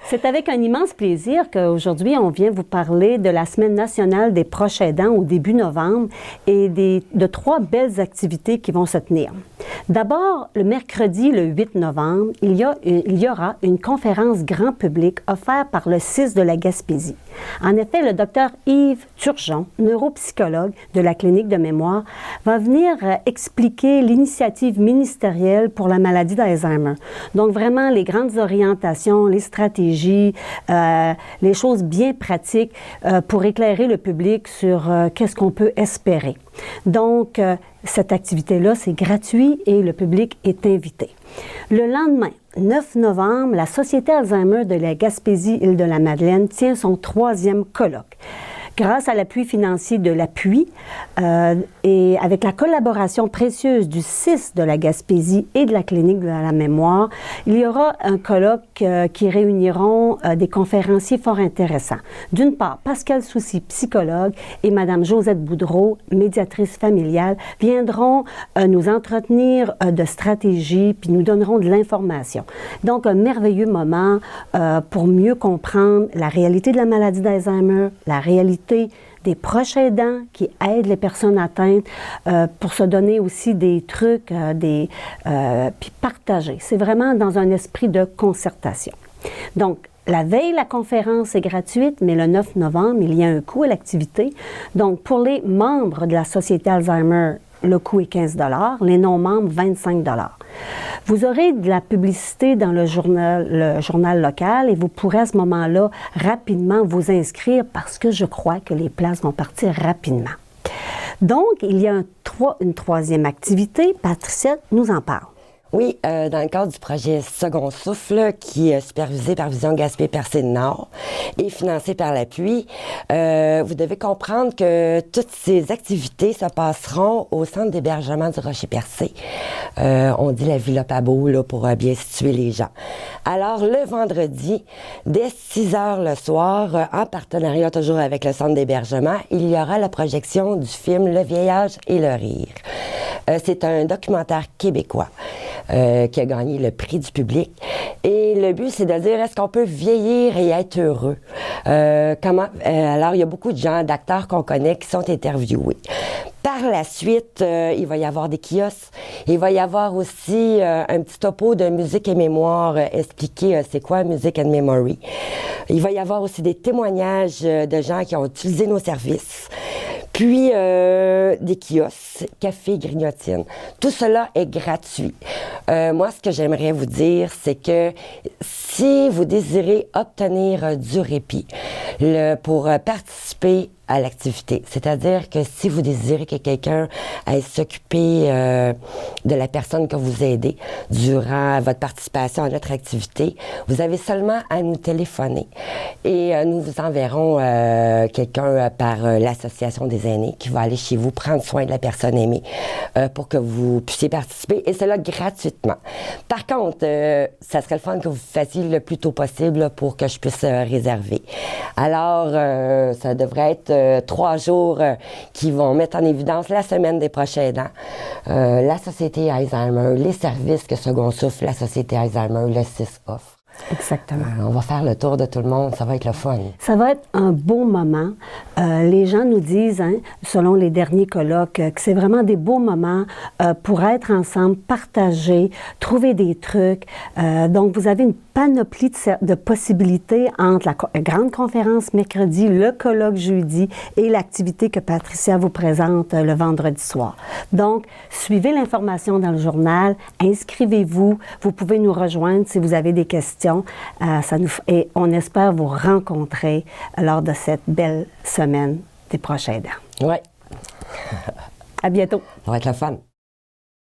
C'est avec un immense plaisir qu'aujourd'hui, on vient vous parler de la Semaine nationale des proches aidants au début novembre et de 3 belles activités qui vont se tenir. D'abord, le mercredi, le 8 novembre, il y aura une conférence grand public offerte par le CIS de la Gaspésie. En effet, le docteur Yves Turgeon, neuropsychologue de la clinique de mémoire, va venir expliquer l'initiative ministérielle pour la maladie d'Alzheimer. Donc, vraiment, les grandes orientations, les stratégies, les choses bien pratiques pour éclairer le public sur qu'est-ce qu'on peut espérer. Donc, cette activité-là, c'est gratuit et le public est invité. Le lendemain, 9 novembre, la Société Alzheimer de la Gaspésie-Île-de-la-Madeleine tient son 3e colloque. Grâce à l'appui financier de l'Appui et avec la collaboration précieuse du CIS de la Gaspésie et de la Clinique de la mémoire, il y aura un colloque qui réuniront des conférenciers fort intéressants. D'une part, Pascal Soucy, psychologue, et Mme Josette Boudreau, médiatrice familiale, viendront nous entretenir de stratégies puis nous donneront de l'information. Donc, un merveilleux moment pour mieux comprendre la réalité de la maladie d'Alzheimer, la réalité des proches aidants qui aident les personnes atteintes pour se donner aussi des trucs, puis partager. C'est vraiment dans un esprit de concertation. Donc, la veille, la conférence est gratuite, mais le 9 novembre, il y a un coût à l'activité. Donc, pour les membres de la Société Alzheimer, le coût est 15 $, les non-membres, 25 $. Vous aurez de la publicité dans le journal local et vous pourrez à ce moment-là rapidement vous inscrire parce que je crois que les places vont partir rapidement. Donc, il y a une 3e activité. Patricia nous en parle. Oui, dans le cadre du projet Second Souffle, qui est supervisé par Vision Gaspé-Percé-Nord et financé par l'Appui, vous devez comprendre que toutes ces activités se passeront au centre d'hébergement du Rocher-Percé. On dit la Villa Pabot, là, pour bien situer les gens. Alors, le vendredi, dès 6 heures le soir, en partenariat toujours avec le centre d'hébergement, il y aura la projection du film Le vieillage et le rire. C'est un documentaire québécois qui a gagné le prix du public. Et le but, c'est de dire, est-ce qu'on peut vieillir et être heureux? Alors, il y a beaucoup de gens, d'acteurs qu'on connaît, qui sont interviewés. Par la suite, il va y avoir des kiosques. Il va y avoir aussi un petit topo de musique et mémoire, expliquer c'est quoi Music and Memory. Il va y avoir aussi des témoignages de gens qui ont utilisé nos services. Puis, des kiosques, café, grignotine. Tout cela est gratuit. Moi, ce que j'aimerais vous dire, c'est que si vous désirez obtenir du répit pour participer à l'activité. C'est-à-dire que si vous désirez que quelqu'un aille s'occuper de la personne que vous aidez durant votre participation à notre activité, vous avez seulement à nous téléphoner et nous vous enverrons quelqu'un par l'Association des aînés qui va aller chez vous prendre soin de la personne aimée pour que vous puissiez participer et cela gratuitement. Par contre, ça serait le fun que vous fassiez le plus tôt possible pour que je puisse réserver. Alors, ça devrait être 3 jours qui vont mettre en évidence la semaine des proches aidants, la Société Alzheimer, les services que Second Souffle, la Société Alzheimer, le CIS offre. Exactement. On va faire le tour de tout le monde, ça va être le fun. Ça va être un beau moment. Les gens nous disent, selon les derniers colloques, que c'est vraiment des beaux moments pour être ensemble, partager, trouver des trucs. Donc, vous avez une panoplie de possibilités entre la grande conférence mercredi, le colloque jeudi et l'activité que Patricia vous présente le vendredi soir. Donc, suivez l'information dans le journal, inscrivez-vous. Vous pouvez nous rejoindre si vous avez des questions. Et on espère vous rencontrer lors de cette belle semaine des proches aidants. Oui. À bientôt. Ça va être le fun.